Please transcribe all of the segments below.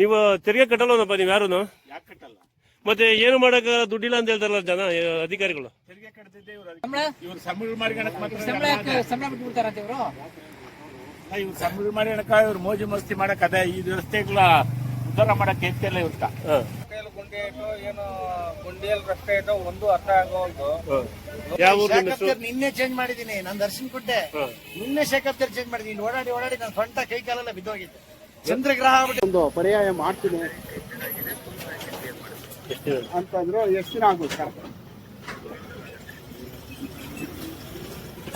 ನೀವು ತೆರಿಗೆ ಕಟ್ಟಲ್ವನಪ್ಪ ನೀವು ಯಾರು? ಯಾಕೆ ಕಟ್ಟಲ್ಲ? ಮತ್ತೆ ಏನು ಮಾಡಕ ದುಡ್ಡಿಲ್ಲ ಅಂತ ಹೇಳ್ತಾರಲ್ಲ ಜನ ಅಧಿಕಾರಿಗಳು. ತೆರಿಗೆ ಕಟ್ಟದಿದ್ದೆ ಇವ್ರು ಸಂಬಳ ಮಾಡ್ಕೊಳಕ್ ಮಾತ್ರ ಸಂಬಳ ಬಿಟ್ಬಿಡ್ತಾರಂತೆ ಇವರು. ಇವ್ರು ಸಂಬಳ ಮಾಡ್ಕೊಳಕ ಇವ್ರು ಮೋಜು ಮಸ್ತಿ ಮಾಡಕ್ ಅದೇ ಈ ರಸ್ತೆಗಳ ಉದ್ಧಾರ ಮಾಡಕ್ ಎತ್ತಿಲ್ಲ ಇವ್ರ ಗುಂಡಿ ಇಟ್ಟು ಏನು ಗುಂಡಿಯಲ್ಲಿ ರಸ್ತೆ ಇಟ್ಟು ಒಂದು ಅರ್ಥ ಆಗೋದು. ಯಾವ ಊರು ನಿಮ್ಮ ಹೆಸರು? ನಿನ್ನೆ ಚೇಂಜ್ ಮಾಡಿದೀನಿ, ನಾನು ದರ್ಶನ್ ಕೊಟ್ಟೆ. ನಿನ್ನೆ ಶೇಖರ್ ಚೇಂಜ್ ಮಾಡಿದೀನಿ. ಓಡಾಡಿ ಓಡಾಡಿ ನನ್ನ ಸೊಂಟ ಕೈ ಕಾಲೆಲ್ಲ ಬಿದ್ದೋಗಿದ್ದೆ. ಚಂದ್ರಗ್ರಹ ಒಂದು ಪರ್ಯಾಯ ಮಾಡ್ತೀನಿ ಅಂತಂದ್ರು. ಎಷ್ಟು ದಿನ ಆಗ್ಬೋದು ಸರ್?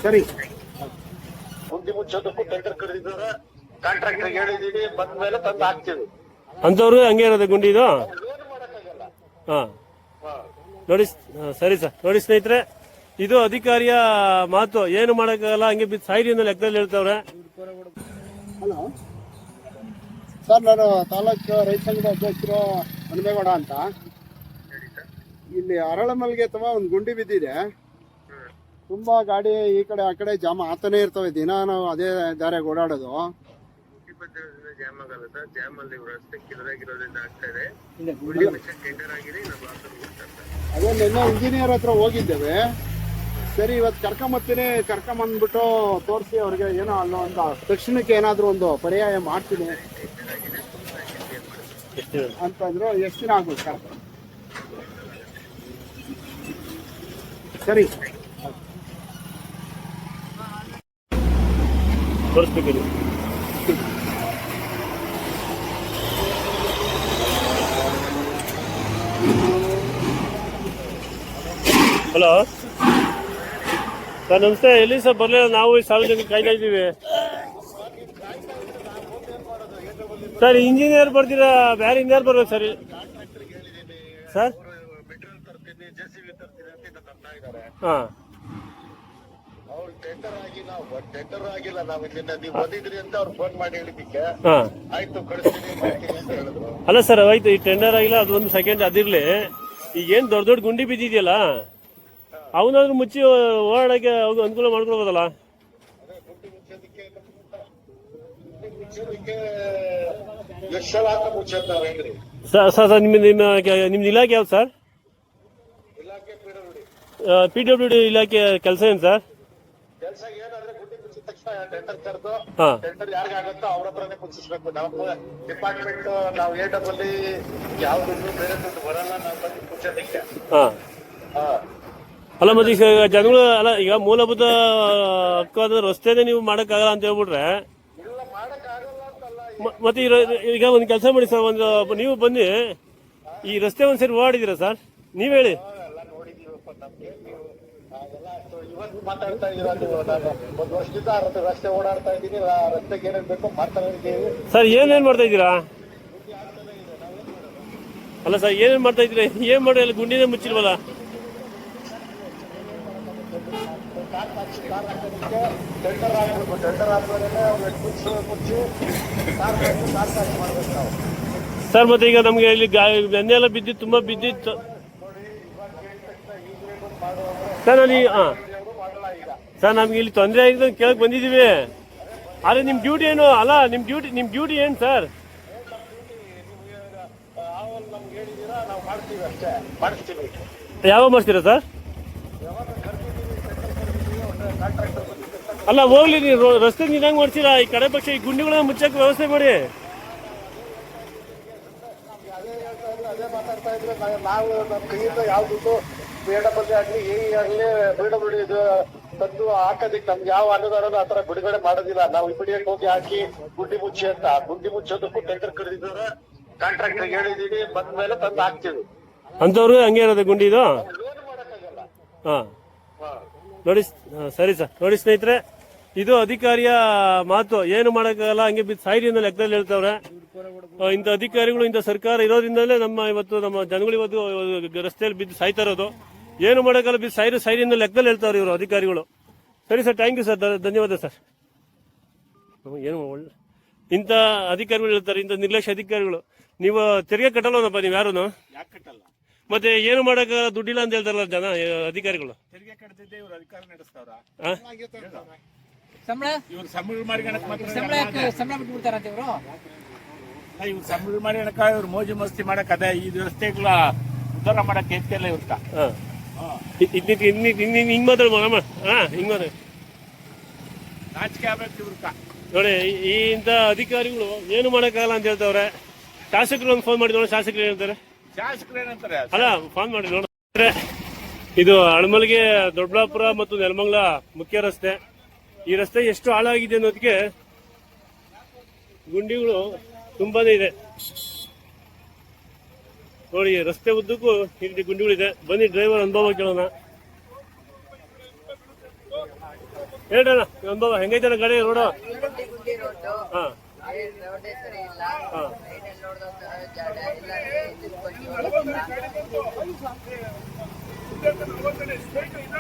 ಸರಿ, ಗುಂಡಿ ಮುಚ್ಚೋದಕ್ಕೂ ಟೆಂಡರ್ ಕರೆದಿದ್ದಾರೆ. ಕಾಂಟ್ರಾಕ್ಟರ್ ಹೇಳಿದೀವಿ, ಬಂದ ಮೇಲೆ ತಂದು ಹಾಕ್ತೀವಿ ಅಂತವ್ರು ಹಂಗೆ ಇರೋದು ಗುಂಡಿ ಇದು. ಏನು ಮಾಡಕ್ಕಾಗಲ್ಲ. ಹಾ ನೋಡಿ, ಸರಿ ಸರ್. ನೋಡಿ ಸ್ನೇಹಿತರೆ, ಇದು ಅಧಿಕಾರಿಯ ಮಾತು. ಏನು ಮಾಡಕ್ಕಾಗಲ್ಲ, ಹಂಗೆ ಬಿದ್ದು ಸಾಯಿರಿ ಅನ್ನೋ ಲೆಕ್ಕದಲ್ಲಿ ಹೇಳ್ತಾವ್ರೆ. ಹಲೋ ಸರ್, ನಾನು ತಾಲೂಕು ರೈತ ಸಂಘದ ಅಧ್ಯಕ್ಷರು ಹನುಮೇಗೌಡ ಅಂತ. ಇಲ್ಲಿ ಅರಳಮಲ್ಗೆ ಅಥವಾ ಒಂದು ಗುಂಡಿ ಬಿದ್ದಿದೆ. ತುಂಬಾ ಗಾಡಿ ಈ ಕಡೆ ಆ ಕಡೆ ಜಾಮ್ ಆತನೇ ಇರ್ತವೆ. ದಿನ ನಾವು ಅದೇ ದಾರಿಯಾಗಿ ಓಡಾಡೋದು. ಜಾಮ್ ಆಗಲ್ಲ ಸರ್, ಜಾಮ್ ಅಲ್ಲಿ ರಸ್ತೆ ಕಿರಿದಾಗಿರೋದ್ರಿಂದ ಆಗ್ತಾ ಇದೆ. ಟೆಂಡರ್ ಆಗಿದೆ. ಅದೇ ನಿನ್ನೆ ಇಂಜಿನಿಯರ್ ಹತ್ರ ಹೋಗಿದ್ದೇವೆ. ಸರಿ, ಇವತ್ತು ಕರ್ಕೊಂಬಂದ್ಬಿಟ್ಟು ತೋರಿಸಿ ಅವ್ರಿಗೆ ಏನೋ ಅಲ್ಲ ಒಂದು ತಕ್ಷಣಕ್ಕೆ ಏನಾದ್ರು ಒಂದು ಪರ್ಯಾಯ ಮಾಡ್ತೀನಿ ಅಂತಂದ್ರು. ಎಷ್ಟು ದಿನ ಆಗ್ಬೋದು ಸರ್? ಸರಿ, ತೋರಿಸ್ಬೇಕು. ಹಲೋ ಸರ್, ನಮಸ್ತೆ. ಎಲ್ಲಿ ಸರ್ ಬರಲಿಲ್ಲ? ನಾವು ಈ ಸಾರ್ವಜನಿಕ ಕಾಯ್ತಾ ಇದ್ದೀವಿ ಸರ್. ಇಂಜಿನಿಯರ್ ಬರ್ತೀರಾ? ಬೇರೆ ಇಂಜಿನಿಯರ್ ಬರ್ಬೇಕು ಸರ್. ಸರ್ ಹಾಂ, ಅವ್ರು ಟೆಂಡರ್ ಆಗಿಲ್ಲ. ನಾವು ನೀವು ಬಂದಿದ್ರಿ ಅಂತ ಅವ್ರು ಫೋನ್ ಮಾಡಿ ಹೇಳಿದ್ದಕ್ಕೆ ಹಾಂ ಆಯ್ತು ಕಳಿಸ್ತೀನಿ ಅಂತ ಹೇಳಿದ್ರು. ಅಲ್ಲ ಸರ್, ಆಯ್ತು. ಈ ಟೆಂಡರ್ ಆಗಿಲ್ಲ, ಅದು ಒಂದು ಸೆಕೆಂಡ್ ಅದಿರ್ಲಿ. ಈಗೇನು ದೊಡ್ಡ ದೊಡ್ಡ ಗುಂಡಿ ಬಿದ್ದಿದೆಯಲ್ಲ, ಅವನಾದ್ರೂ ಮುಚ್ಚಿ ಓಡಾಡಕ್ಕೆ ಅನುಕೂಲ ಮಾಡ್ಕೊಳ್ಬೋದಲ್ಲ? ಸರ್, ನಿಮ್ದು ಇಲಾಖೆ ಯಾವ್ದು ಸರ್? PWD ಇಲಾಖೆ ಕೆಲಸ ಏನು ಸರ್? ಕೆಲಸ ಏನಾದ್ರೆ ಗುಂಡಿ ಮುಚ್ಚಿದ ತಕ್ಷಣ ಟೆಂಡರ್ ಕರೆದು ಹಾಂ, ಟೆಂಡರ್ ಯಾರಿಗಾಗುತ್ತೋ ಅವ್ರ ಹತ್ರನೇ ಮುಚ್ಚಿಸ್ಬೇಕು. ನಮ್ಮ ಡಿಪಾರ್ಟ್ಮೆಂಟ್ ನಾವು ಏಟಲ್ಲಿ ಯಾವ್ದು ಬೇರೆ ದುಡ್ಡು ಬರಲ್ಲ. ನಾವು ಬಂದು ಮುಚ್ಚೋದಕ್ಕೆ. ಹಾಂ, ಅಲ್ಲ ಮತ್ತೆ ಈಗ ಜನಗಳು ಅಲ್ಲ, ಈಗ ಮೂಲಭೂತ ಹಕ್ಕಾದ ರಸ್ತೆನೇ ನೀವು ಮಾಡೋಕ್ಕಾಗಲ್ಲ ಅಂತ ಹೇಳ್ಬಿಟ್ರೆ ಇಲ್ಲ ಮಾಡಕ್ಕಾಗಲ್ಲ ಅಂತಲ್ಲ. ಮತ್ತೆ ಈಗ ಒಂದು ಕೆಲಸ ಮಾಡಿ ಸರ್, ಒಂದು ನೀವು ಬನ್ನಿ ಈ ರಸ್ತೆ ಒಂದ್ಸರಿ ಓಡಾಡಿದ್ದೀರಾ ಸರ್? ನೀವು ಹೇಳಿ. ಎಲ್ಲ ನೋಡಿದೀವಪ್ಪ, ನಮ್ಗೆ ನೀವು ಅದೆಲ್ಲ ಇವತ್ತು ಮಾತಾಡ್ತಾ ಇದೀರ. ನೀವು ನಾನು ಒಂದು ವರ್ಷದಿಂದ ರಸ್ತೆ ಓಡಾಡ್ತಾ ಇದ್ದೀನಿ. ರಸ್ತೆಗೆ ಏನೇನು ಬೇಕೋ ಮಾಡ್ತಾ ಇದ್ದೀವಿ ಸರ್. ಏನೇನು ಮಾಡ್ತಾ ಇದ್ದೀರಾ? ಅಲ್ಲ ಸರ್, ಏನೇನು ಮಾಡ್ತಾ ಇದ್ದೀರಾ? ಏನ್ ಮಾಡಿ ಅಲ್ಲಿ ಗುಂಡಿನೇ ಮುಚ್ಚಿಲ್ವಲ್ಲ? ಟೆಂಡರ್ ಆಗಬೇಕು. ಟೆಂಡರ್ ಆದ್ಮೇಲೆ ಮುಚ್ಚಿ ಮಾಡ್ಬೇಕು ನಾವು. ಸರ್, ಮತ್ತೆ ಈಗ ನಮ್ಗೆ ಇಲ್ಲಿ ಬೆನ್ನೆ ಎಲ್ಲ ಬಿದ್ದಿತ್ತು, ತುಂಬಾ ಬಿದ್ದಿತ್ತು ಸರ್. ಅಲ್ಲಿ ಸರ್, ನಮ್ಗೆ ಇಲ್ಲಿ ತೊಂದರೆ ಆಗಿದೆ ಕೇಳಕ್ ಬಂದಿದೀವಿ. ಆದ್ರೆ ನಿಮ್ ಡ್ಯೂಟಿ ಏನು? ಅಲ್ಲ, ನಿಮ್ ಡ್ಯೂಟಿ ಏನ್ ಸರ್? ನಮ್ಗೆ ಹೇಳಿದೀರಾ, ನಾವು ಮಾಡ್ತೀವಿ ಅಷ್ಟೇ. ಮಾಡಿಸ್ತೀವಿ. ಯಾವಾಗ ಮಾಡಿಸ್ತೀರಾ ಸರ್? ಅಲ್ಲ ಹೋಗ್ಲಿ, ನೀವು ರಸ್ತೆ ನೀರಂಗ್ ಮಾಡ್ತೀರಾ? ಈ ಕಡೆ ಪಕ್ಷ ಈ ಗುಂಡಿಗಳನ್ನ ಮುಚ್ಚಕ್ಕೆ ವ್ಯವಸ್ಥೆ ಮಾಡಿ. ಅದೇ ಮಾತಾಡ್ತಾ ಇದ್ರೆ ನಾವು ನಮ್ಮ ಕೈಯಿಂದ ಯಾವ್ದು PWD ಆಗ್ಲಿ ಆಗಲಿ PWD ಇದು ತಂದು ಹಾಕೋದಿಕ್ಕೆ ನಮ್ಗೆ ಯಾವ ಅನುದಾನ ಆತರ ಬಿಡುಗಡೆ ಮಾಡೋದಿಲ್ಲ. ನಾವು ಇಮಿಡಿಯೇಟ್ ಹೋಗಿ ಹಾಕಿ ಗುಂಡಿ ಮುಚ್ಚಿ ಅಂತ. ಗುಂಡಿ ಮುಚ್ಚೋದಕ್ಕೂ ಟೆಂಡರ್ ಕರೆದಿದ್ದಾರೆ. ಕಾಂಟ್ರಾಕ್ಟರ್ ಹೇಳಿದೀವಿ, ಬಂದ ಮೇಲೆ ತಂದು ಹಾಕ್ತೀವಿ. ಅಂತವ್ರು ಹಂಗೆ ಇರೋದು ಗುಂಡಿ ಇದು. ಏನು ಮಾಡಕ್ಕಾಗಲ್ಲ. ಹಾಂ, ನೋಡಿ. ಸರಿ ಸರ್. ನೋಡಿ ಸ್ನೇಹಿತರೆ, ಇದು ಅಧಿಕಾರಿಯ ಮಾತು. ಏನು ಮಾಡಕ್ಕಾಗಲ್ಲ, ಹಂಗೆ ಬಿದ್ದು ಸಾಯಿರಿ ಅನ್ನೋ ಲೆಕ್ಕದಲ್ಲಿ ಹೇಳ್ತಾವ್ರೆ. ಇಂಥ ಅಧಿಕಾರಿಗಳು, ಇಂಥ ಸರ್ಕಾರ ಇರೋದ್ರಿಂದಲೇ ನಮ್ಮ ಜನಗಳು ಇವತ್ತು ರಸ್ತೆಯಲ್ಲಿ ಬಿದ್ದು ಸಾಯ್ತಾ ಇರೋದು. ಏನು ಮಾಡಕ್ಕಾಗಲ್ಲ, ಬಿದ್ದು ಸಾಯಿರಿ ಅನ್ನೋ ಲೆಕ್ಕದಲ್ಲಿ ಹೇಳ್ತಾವ್ರೆ ಇವರು ಅಧಿಕಾರಿಗಳು. ಸರಿ ಸರ್, ಥ್ಯಾಂಕ್ ಯು ಸರ್, ಧನ್ಯವಾದ ಸರ್. ಏನು ಒಳ್ಳೆ ಇಂಥ ಅಧಿಕಾರಿಗಳು ಹೇಳ್ತಾರೆ, ಇಂಥ ನಿರ್ಲಕ್ಷ್ಯ ಅಧಿಕಾರಿಗಳು. ನೀವು ತೆರಿಗೆ ಕಟ್ಟಲ್ವನಪ್ಪ ನೀವು ಯಾರು? ಯಾಕೆ ಕಟ್ಟಲ್ಲ? ಮತ್ತೆ ಏನು ಮಾಡಕ್ಕಾಗಲ್ಲ, ದುಡ್ಡಿಲ್ಲ ಅಂತ ಹೇಳ್ತಾರಲ್ಲ ಜನ ಅಧಿಕಾರಿಗಳು. ತೆರಿಗೆ ಕಟ್ಟದಿದ್ದೆ ಇವ್ರು ಅಧಿಕಾರ ನಡೆಸ್ತಾವ್ರ. ಸಂಬಳ ಇವ್ರು ಸಂಬಳ ಮಾಡ್ಕೊಳಕ್ ಮಾತ್ರ ಸಂಬಳ ಬಿಟ್ಬಿಡ್ತಾರಂತೆ ಇವರು. ಇವ್ರು ಸಂಭ್ರಮ ಇವ್ರು ಮೋಜು ಮಸ್ತಿ ಮಾಡಕ್ ಅದೇ ಈ ರಸ್ತೆಗಳ ಉದ್ಧಾರ ಮಾಡಕ್ ಎತ್ತಿಲ್ಲ ಇವ್ರಕ ಹಾ ಹಿಂಗ್ ಮಾತಾಡ್ಬೋದಮ್ಮ ಹಾ ಹಿಂಗ್ ಮಾತಾಡಿ ನಾಚಿಕೆ ಆಗ್ಬೇಕು ಇವ್ರಕ. ನೋಡಿ ಈ ಇಂಥ ಅಧಿಕಾರಿಗಳು ಏನು ಮಾಡಕ್ಕಾಗಲ್ಲ ಅಂತ ಹೇಳ್ತಾವ್ರೆ. ಶಾಸಕರು ಒಂದು ಫೋನ್ ಮಾಡಿ ನೋಡ, ಶಾಸಕರು ಹೇಳ್ತಾರೆ. ಶಾಸಕರು ಏನಂತಾರೆ? ಅಲ್ಲ ಫೋನ್ ಮಾಡಿ ನೋಡ್ರೆ ಇದು ಹಳಮಲ್ಗೆ ದೊಡ್ಡಬಳ್ಳಾಪುರ ಮತ್ತು ನೆಲಮಂಗಲ ಮುಖ್ಯ ರಸ್ತೆ. ಈ ರಸ್ತೆ ಎಷ್ಟು ಹಾಳಾಗಿದೆ ಅನ್ನೋದಕ್ಕೆ ಗುಂಡಿಗಳು ತುಂಬಾನೇ ಇದೆ. ನೋಡಿ ರಸ್ತೆ ಉದ್ದಕ್ಕೂ ಈ ರೀತಿ ಗುಂಡಿಗಳಿದೆ. ಬನ್ನಿ ಡ್ರೈವರ್ ಅನುಭವ ಕೇಳೋಣ. ಹೇಳೋಣ ಅನುಭವ ಹೆಂಗೈತೆ ಗಾಡಿ ರೋಡು? ಹಾ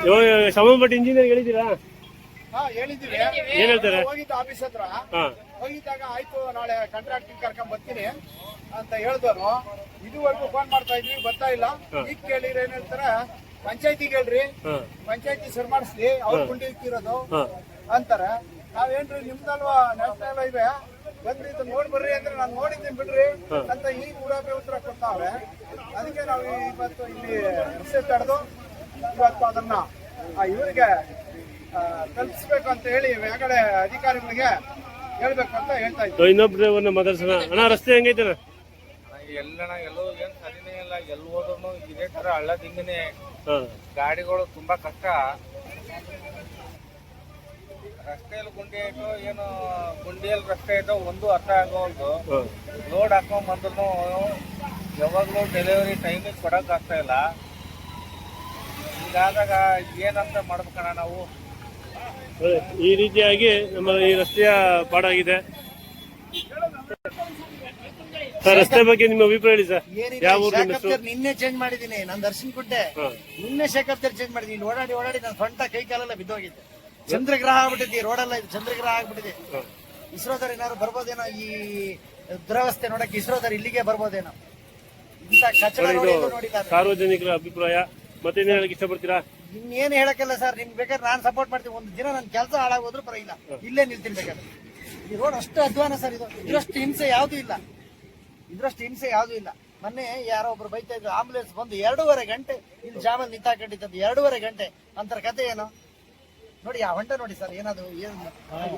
ಇವಾಗ ಸಂಬಂಧಪಟ್ಟ ಇಂಜಿನಿಯರ್ ಹೇಳಿದ್ದೀರಾ? ಹೇಳಿದ್ದೀವಿ. ಏನ್ ಹೇಳ್ತಾರೆ? ಹೋಗಿದ್ದು ಆಫೀಸ್ ಹತ್ರ. ಹಾ ಹೋಗಿದ್ದಾಗ ಆಯ್ತು ನಾಳೆ ಕಾಂಟ್ರಾಕ್ಟಿಂಗ್ ಕರ್ಕೊಂಡ್ ಬರ್ತೀನಿ ಅಂತ ಹೇಳಿದನು. ಇದುವರೆಗೂ ಫೋನ್ ಮಾಡ್ತಾ ಇದ್ವಿ, ಬರ್ತಾ ಇಲ್ಲ. ಈಗ ಕೇಳಿದ್ರೆ ಏನ್ ಹೇಳ್ತಾರ, ಪಂಚಾಯತಿಗೆ ಹೇಳ್ರಿ, ಹಾ ಪಂಚಾಯತಿ ಸರ್ ಮಾಡಿಸ್ಲಿ, ಅವ್ರ ಗುಂಡಿ ಇಕ್ಕಿರೋದು ಹಾ ಅಂತಾರ. ನಾವೇನ್ರಿ ನಿಮ್ದಲ್ವಾ ನ್ಯಾಷನಲ್ ಹೈವೇ, ಬಂದ್ರಿ ಇದು ನೋಡ್ ಬರ್ರಿ ಅಂದ್ರೆ ನಾನು ನೋಡಿದ್ದೀನಿ ಬಿಡ್ರಿ ಅಂತ ಈಗ ಊರಾಗೆ ಉತ್ತರ ಕೊಡ್ತಾವ್ರೆ. ಅದಕ್ಕೆ ನಾವು ಇವತ್ತು ಇಲ್ಲಿ ರಸ್ತೆ ತಡೆದು ಇವತ್ತು ಅದನ್ನ ಇವರಿಗೆ ತಲುಪಿಸ್ಬೇಕು ಅಂತ ಹೇಳಿ ಮ್ಯಾಗಡೆ ಅಧಿಕಾರಿಗಳಿಗೆ ಹೇಳ್ಬೇಕು ಅಂತ ಹೇಳ್ತಾ ಇದ್ವಿ. ಇನ್ನೊಬ್ಬ ಡ್ರೈವರ್ನ ಮಾತಾಡ್ಸೋಣ. ಅಣ್ಣ ರಸ್ತೆ ಹೆಂಗೈತೆ? ಎಲ್ಲೋ ಏನ್ ಸರಿನೇ ಇಲ್ಲ, ಎಲ್ಲಿ ಹೋದ್ರು ಇದೇ ತರ ಹಳ್ಳದಿಂಗನೆ ಹಾ ಗಾಡಿಗಳು ತುಂಬಾ ಕಷ್ಟ. ರಸ್ತೆಯಲ್ಲಿ ಗುಂಡಿ ಆಯ್ತು, ಏನು ಗುಂಡಿಯಲ್ಲಿ ರಸ್ತೆ ಆಯ್ತು ಒಂದು ಅರ್ಥ ಆಗೋಲ್ದು. ಹಾ ಲೋಡ್ ಹಾಕೊಂಡ್ ಬಂದ್ರು ಯಾವಾಗ್ಲೂ ಡೆಲಿವರಿ ಟೈಮಿಗೆ ಕೊಡಕ್ ಆಗ್ತಾ ಇಲ್ಲ. ಹೀಗಾದಾಗ ಏನಂತ ಮಾಡ್ಬೇಕಣ್ಣ ನಾವು? ಈ ರೀತಿಯಾಗಿ ನಮ್ಮ ಈ ರಸ್ತೆಯ ಪಾಡಾಗಿದೆ. ಸರ್ ರಸ್ತೆ ಬಗ್ಗೆ ನಿಮ್ಮ ಅಭಿಪ್ರಾಯ ಹೇಳಿ ಸರ್. ಏನಿಲ್ಲ, ಯಾವ ಊರು ನಿಮ್ಮ ಶಾಖ ಹೆಸರು? ನಿನ್ನೆ ಚೇಂಜ್ ಮಾಡಿದೀನಿ. ನಾನು ದರ್ಶನ್ ಕೊಟ್ಟೆ, ಹಾ ನಿನ್ನೆ ಶೇಖರ್ ಚೇಂಜ್ ಮಾಡಿದೀನಿ. ಇಲ್ಲಿ ಓಡಾಡಿ ಓಡಾಡಿ ನನ್ನ ಸೊಂಟ ಕೈ ಕಾಲೆಲ್ಲ ಬಿದ್ದೋಗಿದ್ದೆ. ಚಂದ್ರಗ್ರಹ ಆಗ್ಬಿಟ್ಟಿದೆ, ರೋಡೆಲ್ಲ ಇದು ಚಂದ್ರಗ್ರಹ ಆಗ್ಬಿಟ್ಟಿದೆ. ಇಸ್ರೋದವ್ರು ಏನಾದ್ರು ಬರ್ಬೋದೇನೋ ಈ ದುರವಸ್ಥೆ ನೋಡಕ್ಕೆ? ಇಸ್ರೋದವ್ರು ಇಲ್ಲಿಗೆ ಬರ್ಬೋದೇನೋ? ಇಂತ ಕಚಡ ಇದು ರೋಡ್ ಎಲ್ಲೂ ನೋಡಿಲ್ಲ. ಸಾರ್ವಜನಿಕರ ಅಭಿಪ್ರಾಯ. ಮತ್ತೆ ಏನ್ ಹೇಳಕ್ ಇಷ್ಟಪಡ್ತೀರಾ? ಇನ್ನೇನು ಹೇಳಕ್ಕಿಲ್ಲ ಸರ್. ನಿಮ್ಗೆ ಬೇಕಾದ್ರೆ ನಾನು ಸಪೋರ್ಟ್ ಮಾಡ್ತೀನಿ. ಒಂದು ದಿನ ನನ್ನ ಕೆಲಸ ಹಾಳಾಗೋದ್ರು ಪರವಾಗಿಲ್ಲ, ಇಲ್ಲೇ ನಿಲ್ತೀನಿ ಬೇಕಾದ್ರೆ. ಈ ರೋಡ್ ಅಷ್ಟು ಅಧ್ವಾನ ಸರ್. ಇದು ಇದರಷ್ಟು ಹಿಂಸೆ ಯಾವ್ದು ಇಲ್ಲ, ಇದರಷ್ಟು ಹಿಂಸೆ ಯಾವ್ದು ಇಲ್ಲ. ಮೊನ್ನೆ ಯಾರೋ ಒಬ್ರು ಬೈತಾ ಇದ್ರು, ಆಂಬುಲೆನ್ಸ್ ಬಂದು 2.5 ಗಂಟೆ ಇಲ್ಲಿ ಜಾಮಲ್ಲಿ ನಿಂತಾಕೊಂಡಿದ್ದು. 2.5 ಗಂಟೆ ಅಂತರ ಕತೆ ಏನು ನೋಡಿ. ಆ ಹೊಂಟ ನೋಡಿ ಸರ್, ಏನದು ಏನು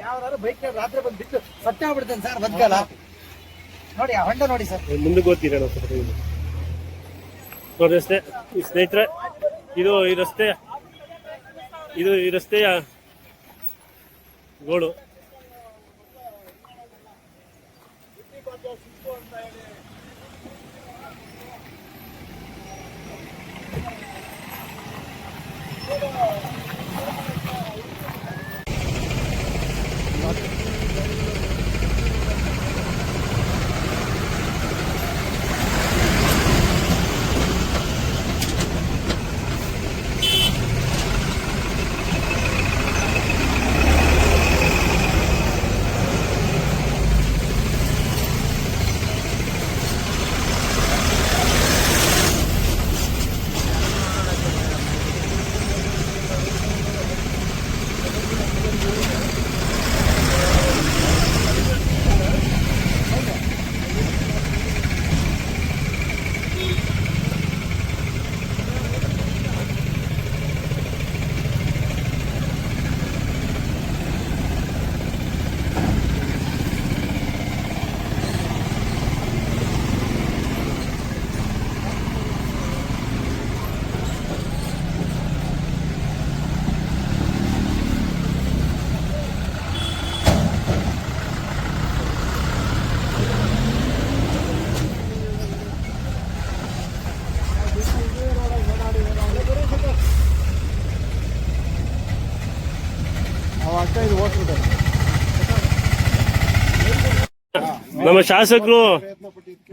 ಯಾರು ಬೈಕ್ ರಾತ್ರಿ ಬಂದು ಬಿಟ್ಟು ಸತ್ಯ ಆಗ್ಬಿಡ್ತೇನೆ ಸರ್, ಬದುಕಲ್ಲ ನೋಡಿ. ಆ ಹೊಂಟ ನೋಡಿ ಸರ್. ಮುಂದಕ್ಕೆ ಓದ್ತೀರಾ ನೋಡಿ ರಸ್ತೆ. ಈ ಸ್ನೇಹಿತರೆ ಇದು ಈ ರಸ್ತೆಯ ಗೋಳು.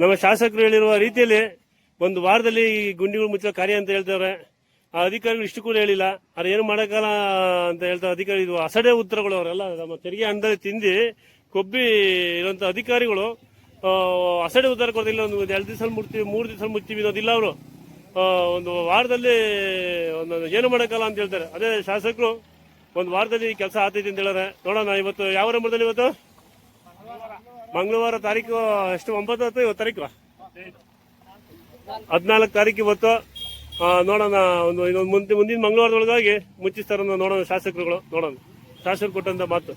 ನಮ್ಮ ಶಾಸಕರು ಹೇಳಿರುವ ರೀತಿಯಲ್ಲಿ ಒಂದು ವಾರದಲ್ಲಿ ಈ ಗುಂಡಿಗಳು ಮುಚ್ಚೋ ಕಾರ್ಯ ಅಂತ ಹೇಳ್ತಾರೆ. ಆ ಅಧಿಕಾರಿಗಳು ಇಷ್ಟು ಕೂಡ ಹೇಳಿಲ್ಲ. ಅವ್ರು ಏನು ಮಾಡಕ್ಕಲ್ಲ ಅಂತ ಹೇಳ್ತಾರೆ ಅಧಿಕಾರಿ. ಇದು ಅಸಡೆ ಉತ್ತರಗಳು. ಅವರೆಲ್ಲ ನಮ್ಮ ತೆರಿಗೆ ಹಣದಲ್ಲಿ ತಿಂದಿ ಕೊಬ್ಬಿ ಇರುವಂತ ಅಧಿಕಾರಿಗಳು ಅಸಡೆ ಉತ್ತರ ಕೊಡ್ತಿಲ್ಲ. ಒಂದು 2 ದಿವಸ ಮುಟ್ತೀವಿ, 3 ದಿವಸ ಮುಚ್ತೀವಿ ಅನ್ನೋದಿಲ್ಲ. ಅವರು ಒಂದು ವಾರದಲ್ಲಿ ಏನು ಮಾಡಕ್ಕಲ್ಲ ಅಂತ ಹೇಳ್ತಾರೆ. ಅದೇ ಶಾಸಕರು ಒಂದು ವಾರದಲ್ಲಿ ಕೆಲಸ ಆಗ್ತೈತಿ ಅಂತ ಹೇಳಿದ್ರೆ ನೋಡೋಣ. ಇವತ್ತು ಯಾವ ನಂಬರ್ದಲ್ಲಿ? ಇವತ್ತು ಮಂಗಳವಾರ ತಾರೀಕು ಎಷ್ಟು 9 ಅಥವಾ ಇವತ್ತು ತಾರೀಕು 14 ತಾರೀಕು ಇವತ್ತು. ನೋಡೋಣ, ಇನ್ನೊಂದು ಮುಂದಿನ ಮಂಗಳವಾರದೊಳಗಾಗಿ ಮುಚ್ಚಿಸ್ತಾರ ನೋಡೋಣ ಶಾಸಕರುಗಳು. ನೋಡೋಣ ಶಾಸಕರು ಕೊಟ್ಟಂತ ಮಾತು.